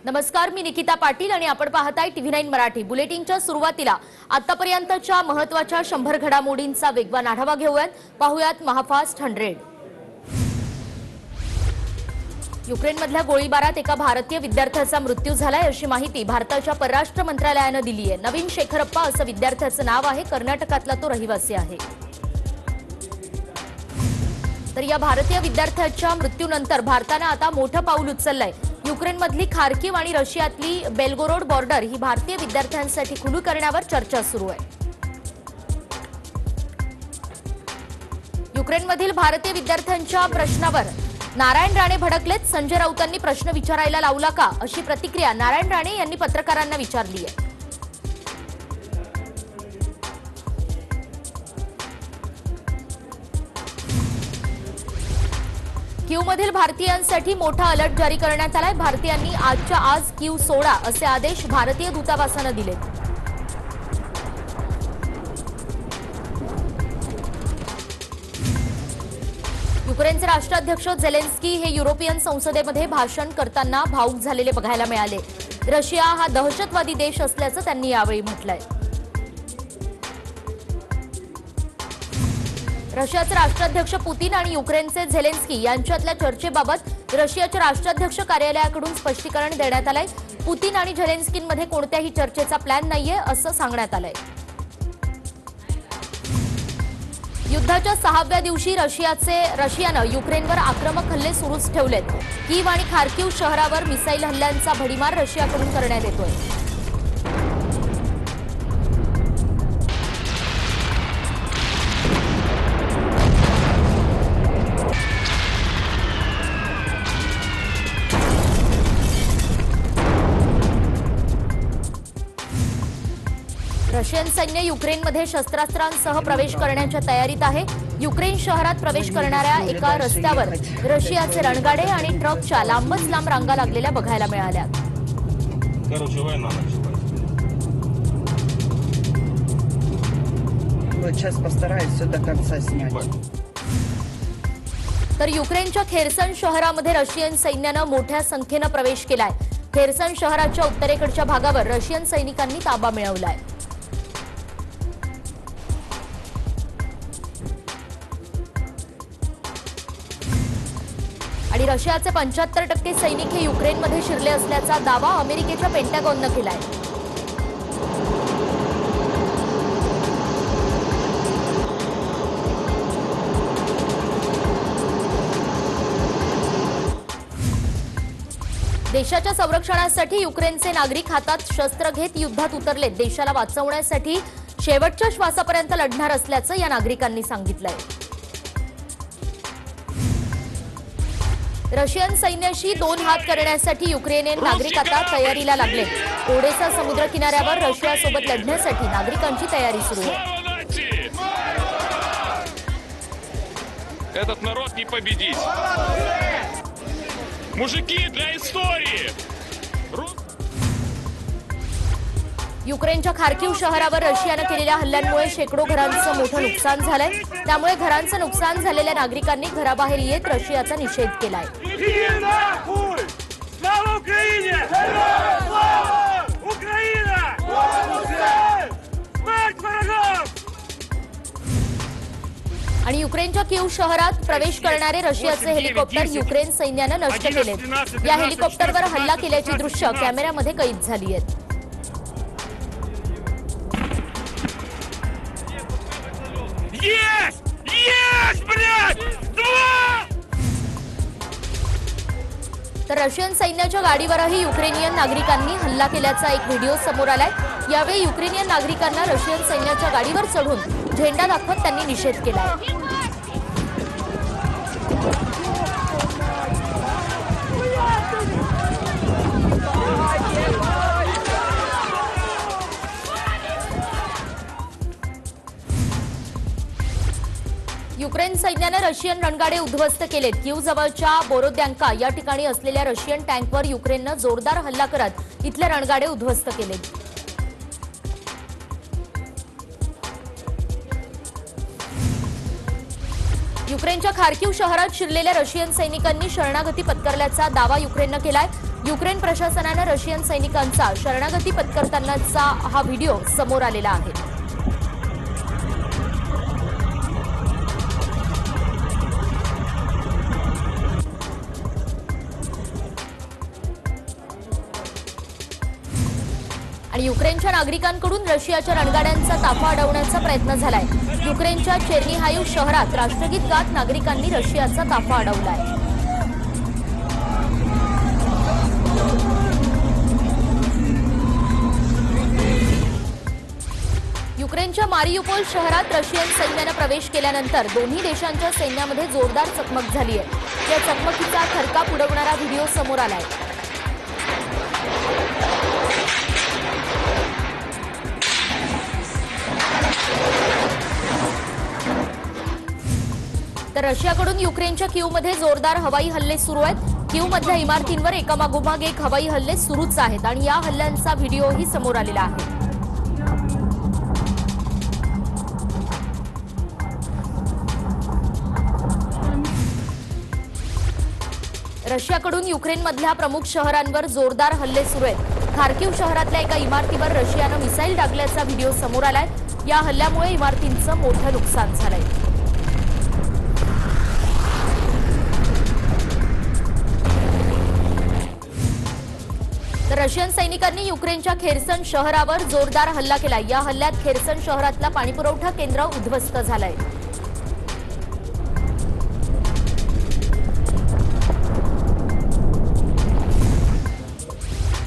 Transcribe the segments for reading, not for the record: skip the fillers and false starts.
नमस्कार, मी निकिता पाटील आणि आपण पाहताय TV9 मराठी। बुलेटिनच्या सुरुवातीला आतापर्यंतच्या महत्त्वाच्या 100 घडामोडींचा वेगवान आढावा घेऊयात। पाहूयात महाफास्ट 100। युक्रेनमधल्या गोळीबारात एका भारतीय विद्यार्थ्याचा मृत्यू झालाय अशी माहिती भारताच्या परराष्ट्र मंत्रालयाने दिली आहे। नवीन शेखरप्पा असं विद्यार्थ्याचं नाव आहे। कर्नाटकातला तो रहिवासी आहे। तर या भारतीय विद्यार्थ्याच्या मृत्यूनंतर भारताने आता मोठं पाऊल उचललंय। युक्रेनमधली खार्किव आणि रशियातली बेल्गोरोड बॉर्डर ही भारतीय विद्यार्थ्यांसाठी खुली करण्यावर चर्चा सुरू आहे। युक्रेनमधील भारतीय विद्यार्थ्यांच्या प्रश्नावर नारायण राणे भडकलेत। संजय राऊतांनी प्रश्न विचारायला लावला का अशी प्रतिक्रिया नारायण राणे यांनी पत्रकारांना विचारली आहे। कीवमधील भारतीयांसाठी मोठा अलर्ट जारी करण्यात आलाय। भारतीयांनी आजच्या आज कीव सोडा असे आदेश भारतीय दूतावासाने दिले। युक्रेनचे राष्ट्राध्यक्ष झेलेन्स्की हे युरोपियन संसदेमध्ये भाषण करताना भावुक झालेले बघायला मिळाले। रशिया हा दहशतवादी देश असल्याचं त्यांनी यावेळी म्हटलंय। रशियाचे राष्ट्राध्यक्ष पुतीन आणि युक्रेनचे झेलेन्स्की यांच्यातल्या चर्चेबाबत रशियाच्या राष्ट्राध्यक्ष कार्यालयाकडून स्पष्टीकरण देण्यात आलंय। पुतीन आणि झेलेन्स्कींमध्ये कोणत्याही चर्चेचा प्लॅन नाहीये असं सांगण्यात आलंय। युद्धाच्या 6व्या दिवशी रशियानं युक्रेनवर आक्रमक हल्ले सुरूच ठेवलेत। कीव आणि खार्किव शहरावर मिसाईल हल्ल्यांचा भडीमार रशियाकडून करण्यात येतोय। रशियन सैन्य युक्रेनमध्ये शस्त्रास्त्रांसह प्रवेश करण्याच्या तयारीत आहे। युक्रेन शहरात प्रवेश करणाऱ्या एका रस्त्यावर रशियाचे रणगाडे आणि ट्रकच्या लांबच लांब रांगा लागलेल्या बघायला मिळाल्या। तर युक्रेनच्या खेर्सन शहरामध्ये रशियन सैन्यानं मोठ्या संख्येनं प्रवेश केलाय। खेर्सन शहराच्या उत्तरेकडच्या भागावर रशियन सैनिकांनी ताबा मिळवलाय। आणि रशियाचे 75% सैनिक हे युक्रेनमध्ये शिरले असल्याचा दावा अमेरिकेच्या पेंटागॉननं केलाय। देशाच्या संरक्षणासाठी युक्रेनचे नागरिक हातात शस्त्र घेत युद्धात उतरलेत। देशाला वाचवण्यासाठी शेवटच्या श्वासापर्यंत लढणार असल्याचं या नागरिकांनी सांगितलंय। रशियन सैन्याशी दोन हात करण्यासाठी युक्रेनियन नागरिक आता तयारीला लागले। ओडेसा समुद्र किनाऱ्यावर रशियासोबत लढण्यासाठी नागरिकांची तयारी सुरू आहे। Этот народ не победить. Мужики, для истории. युक्रेनच्या खार्किव शहरावर रशियाने केलेल्या हल्ल्यांमुळे शेकडो घरांचं मोठं नुकसान झालंय। त्यामुळे घरांचं नुकसान झालेल्या नागरिकांनी घराबाहेर येत रशियाचा निषेध केलाय। आणि युक्रेनच्या कीव शहरात प्रवेश करणारे रशियाचे हेलिकॉप्टर युक्रेन सैन्यानं नष्ट केलेत। या हेलिकॉप्टरवर हल्ला केल्याची दृश्य कॅमेऱ्यामध्ये कैद झाली आहेत। तर रशियन सैन्याच्या गाडीवरही युक्रेनियन नागरिकांनी हल्ला केल्याचा एक व्हिडिओ समोर आलाय। यावेळी युक्रेनियन नागरिकांना रशियन सैन्याच्या गाडीवर चढून झेंडा दाखवत त्यांनी निषेध केलाय। युक्रेन सैन्याने रशियन रणगाडे उद्ध्वस्त केलेत। कीव जवळच्या बोरोद्यांका या ठिकाणी असलेल्या रशियन टँकवर युक्रेननं जोरदार हल्ला करत इथले रणगाडे उद्ध्वस्त केलेत। युक्रेनच्या खार्किव शहरात शिरलेल्या रशियन सैनिकांनी शरणागती पत्करल्याचा दावा युक्रेनने केलाय। युक्रेन प्रशासनाने रशियन सैनिकांचा शरणागती पत्करतानाचा हा व्हिडिओ समोर आलेला आहे। आणि युक्रेनच्या नागरिकांकडून रशियाच्या रणगाड्यांचा ताफा अडवण्याचा प्रयत्न झालाय। युक्रेनच्या चेर्निहाइव शहरात राष्ट्रगीत गात नागरिकांनी रशियाचा ताफा अडवलाय। युक्रेनच्या मारियुपोल शहरात रशियन सैन्याने प्रवेश केल्यानंतर दोन्ही देशांच्या सैन्यामध्ये जोरदार चकमक झाली आहे। या चकमकीचा थरकाप उडवणारा व्हिडिओ समोर आलाय। तर रशियाकडून युक्रेनच्या कीवमध्ये जोरदार हवाई हल्ले सुरू आहेत। कीवमधल्या इमारतींवर एकामागोमाग एक हवाई हल्ले सुरूच आहेत आणि या हल्ल्यांचा व्हिडिओही समोर आलेला आहे। रशियाकडून युक्रेनमधल्या प्रमुख शहरांवर जोरदार हल्ले सुरू आहेत। खार्किव शहरातल्या एका इमारतीवर रशियानं मिसाईल डागल्याचा व्हिडिओ समोर आलाय। या हल्ल्यामुळे इमारतींचं मोठं नुकसान झालंय। तर रशियन सैनिकांनी युक्रेनच्या खेर्सन शहरावर जोरदार हल्ला केलाय। या हल्ल्यात खेर्सन शहरातला पाणीपुरवठा केंद्र उद्ध्वस्त झालंय।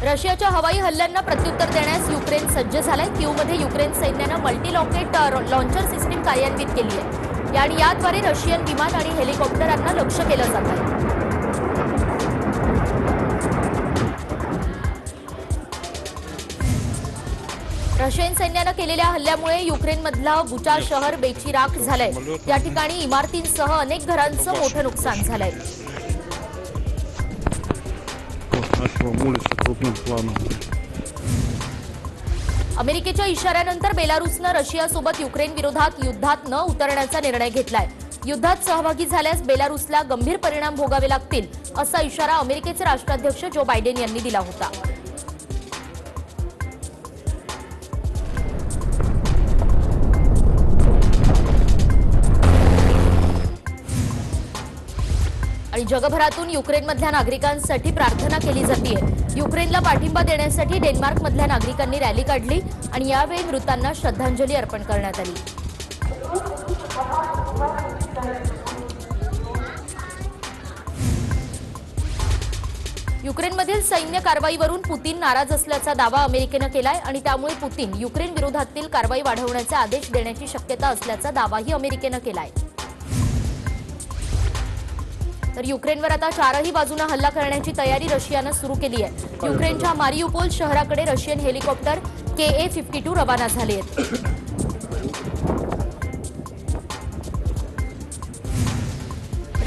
रशियाच्या हवाई हल्ल्यांना प्रत्युत्तर देण्यास युक्रेन सज्ज झालाय। कीवमध्ये युक्रेन सैन्यानं मल्टी रॉकेट लॉन्चर सिस्टीम कार्यान्वित केली आहे आणि याद्वारे रशियन विमान आणि हेलिकॉप्टरांना लक्ष्य केलं जात आहे। रशियन सैन्यानं केलेल्या हल्ल्यामुळे युक्रेनमधलं बुचा शहर बेचिराख झालंय। या ठिकाणी इमारतींसह अनेक घरांचं मोठं नुकसान झालंय। अमेरिकेच्या इशाऱ्यानंतर बेलारूसनं रशियासोबत युक्रेन विरोधात युद्धात न उतरण्याचा निर्णय घेतलाय। युद्धात सहभागी झाल्यास बेलारूसला गंभीर परिणाम भोगावे लागतील असा इशारा अमेरिकेचे राष्ट्राध्यक्ष जो बायडेन यांनी दिला होता। आणि जगभरातून युक्रेनमधल्या नागरिकांसाठी प्रार्थना केली जाते। युक्रेनला पाठिंबा देण्यासाठी डेन्मार्कमधल्या नागरिकांनी रॅली काढली आणि यावेळी मृतांना श्रद्धांजली अर्पण करण्यात आली। युक्रेनमधील सैन्य कारवाईवरून पुतीन नाराज असल्याचा दावा अमेरिकेनं केलाय आणि त्यामुळे पुतीन युक्रेन विरोधातील कारवाई वाढवण्याचे आदेश देण्याची शक्यता असल्याचा दावाही अमेरिकेनं केलाय। तर युक्रेनवर आता चारही बाजूने हल्ला करण्याची तयारी रशियानं सुरू केली आहे। युक्रेनच्या मारियुपोल शहराकडे रशियन हेलिकॉप्टर KA-52 रवाना झाले आहेत।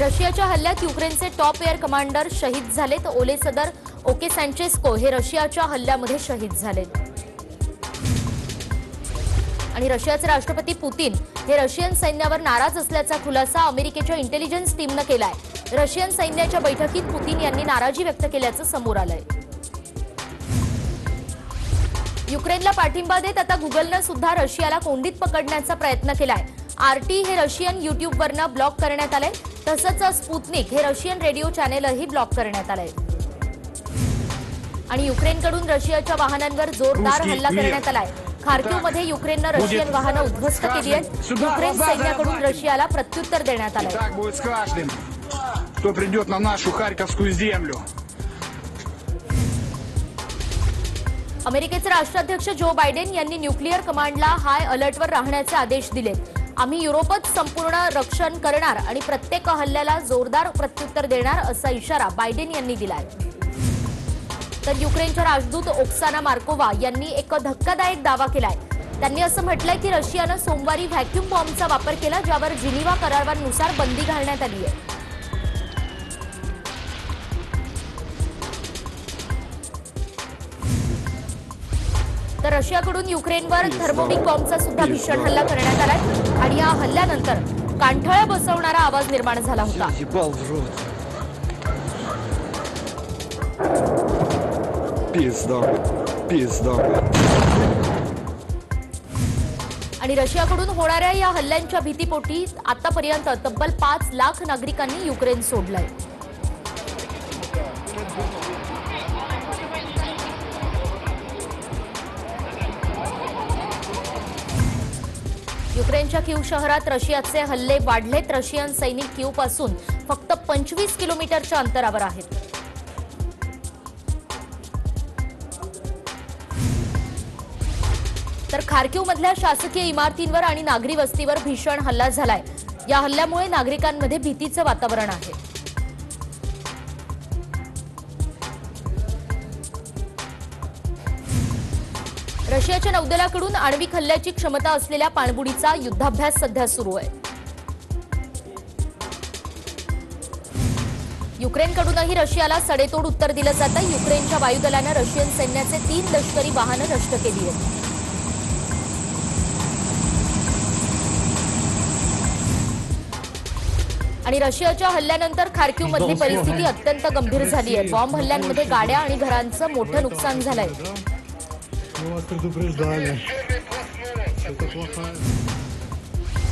रशियाच्या हल्ल्यात युक्रेनचे टॉप एअर कमांडर शहीद झाले तर ओले सदर ओके सँचेस्को हे रशियाच्या हल्ल्यामध्ये शहीद झाले। आणि रशियाचे राष्ट्रपती पुतीन हे रशियन सैन्यावर नाराज असल्याचा खुलासा अमेरिकेच्या इंटेलिजन्स टीमनं केलाय। रशियन सैन्याच्या बैठकीत पुतीन यांनी नाराजी व्यक्त केल्याचं समोर आलंय। युक्रेनला पाठिंबा देत आता गुगलनं सुद्धा रशियाला कोंडीत पकडण्याचा प्रयत्न केलाय। RT हे रशियन युट्यूबवरनं ब्लॉक करण्यात आलंय, तसंच स्पुतनिक हे रशियन रेडिओ चॅनेलही ब्लॉक करण्यात आलंय। आणि युक्रेनकडून रशियाच्या वाहनांवर जोरदार हल्ला करण्यात आलाय। खार्किवमध्ये युक्रेननं रशियन वाहनं उद्ध्वस्त केली आहेत। युक्रेन सैन्याकडून रशियाला प्रत्युत्तर देण्यात आलंय। кто придет на нашу Харьковскую землю. अमेरिकेचे राष्ट्राध्यक्ष जो बायडेन यांनी न्यूक्लिअर कमांडला हाय अलर्टवर राहण्याचे आदेश दिलेत। आम्ही युरोपच संपूर्ण रक्षण करणार आणि प्रत्येक हल्ल्याला जोरदार प्रत्युत्तर देणार असा इशारा बायडेन यांनी दिलाय। तर युक्रेनच्या राजदूत ओक्साना मार्कोवा यांनी एक धक्कादायक दावा केलाय। त्यांनी असं म्हटलंय की रशियानं सोमवारी व्हॅक्यूम बॉम्बचा वापर केला, ज्यावर जिनिव्हा करारानुसार बंदी घालण्यात आली आहे। तर रशियाकडून युक्रेनवर थर्मोनिक बॉम्बचा सुद्धा भीषण हल्ला करण्यात आलाय आणि या हल्ल्यानंतर कांठळ्या बसवणारा आवाज निर्माण झाला होता। Пизда, пизда. आणि रशियाकडून होणाऱ्या या हल्ल्यांच्या भीतीपोटी आतापर्यंत तब्बल 5 लाख नागरिकांनी युक्रेन सोडलंय. युक्रेनच्या कीव शहरात रशियाचे हल्ले वाढलेत. रशियन सैनिक कीवपासून फक्त 25 किलोमीटरच्या अंतरावर आहेत. तर खार्किवमधल्या शासकीय इमारतींवर आणि नागरी वस्तीवर भीषण हल्ला झालाय. या हल्ल्यामुळे नागरिकांमध्ये भीतीचं वातावरण आहे. रशियाच्या नौदलाकडून आण्विक हल्ल्याची क्षमता असलेल्या पाणबुडीचा युद्धाभ्यास सध्या सुरू आहे. युक्रेनकडूनही रशियाला सडेतोड उत्तर दिलं जातं. युक्रेनच्या वायुदलानं रशियन सैन्याचे 3 लष्करी वाहनं नष्ट केली आहेत. आणि रशियाच्या हल्ल्यानंतर खार्किवमधली परिस्थिती अत्यंत गंभीर झाली आहे. बॉम्ब हल्ल्यांमध्ये गाड्या आणि घरांचं मोठं नुकसान झालंय.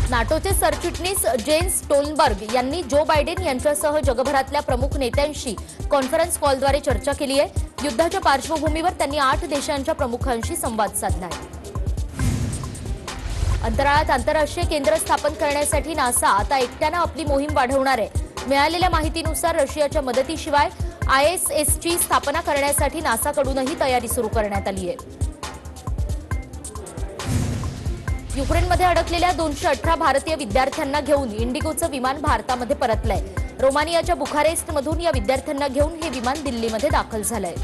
नाटोचे सरचिटणीस जेन्स स्टोलनबर्ग यांनी जो बायडेन यांच्यासह जगभरातल्या प्रमुख नेत्यांशी कॉन्फरन्स कॉलद्वारे चर्चा केली आहे. युद्धाच्या पार्श्वभूमीवर त्यांनी 8 देशांच्या प्रमुखांशी संवाद साधलाय. अंतराळात आंतरराष्ट्रीय केंद्र स्थापन करण्यासाठी नासा आता एकट्यानं आपली मोहीम वाढवणार आहे. मिळालेल्या माहितीनुसार रशियाच्या मदतीशिवाय ISSची स्थापना करण्यासाठी नासाकडूनही तयारी सुरू करण्यात आली आहे. युक्रेनमध्ये अडकलेल्या 218 भारतीय विद्यार्थ्यांना घेऊन इंडिगोचं विमान भारतामध्ये परतलंय. रोमानियाच्या बुखारेस्टमधून या विद्यार्थ्यांना घेऊन हे विमान दिल्लीमध्ये दाखल झालंय.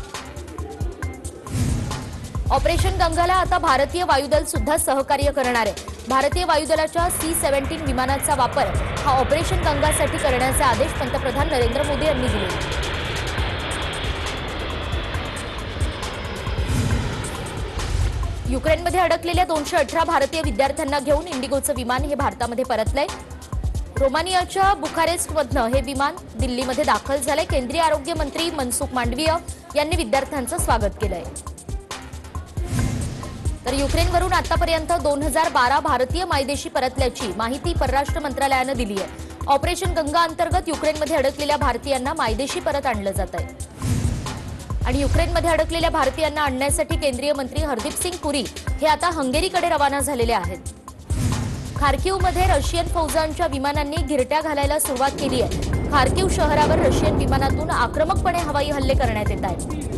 ऑपरेशन गंगाला आता भारतीय वायुदल सुद्धा सहकार्य करणार आहे. भारतीय वायुदलाच्या C-17 विमानाचा वापर हा ऑपरेशन गंगासाठी करण्याचे आदेश पंतप्रधान नरेंद्र मोदी यांनी दिले. युक्रेनमध्ये अडकलेल्या 218 भारतीय विद्यार्थ्यांना घेऊन इंडिगोचं विमान हे भारतामध्ये परतलंय. रोमानियाच्या बुखारेस्टमधनं हे विमान दिल्लीमध्ये दाखल झालंय. केंद्रीय आरोग्य मंत्री मनसुख मांडवीय यांनी विद्यार्थ्यांचं स्वागत केलंय. तर युक्रेनवरून आतापर्यंत 2012 भारतीय मायदेशी परतल्याची माहिती परराष्ट्र मंत्रालयानं दिली आहे. ऑपरेशन गंगा अंतर्गत युक्रेनमध्ये अडकलेल्या भारतीयांना मायदेशी परत आणलं जात आहे. आणि युक्रेनमध्ये अडकलेल्या भारतीयांना आणण्यासाठी केंद्रीय मंत्री हरदीप सिंग पुरी हे आता हंगेरीकडे रवाना झालेले आहेत. खार्किवमध्ये रशियन फौजांच्या विमानांनी घिरट्या घालायला सुरुवात केली आहे. खार्किव शहरावर रशियन विमानातून आक्रमकपणे हवाई हल्ले करण्यात येत आहेत.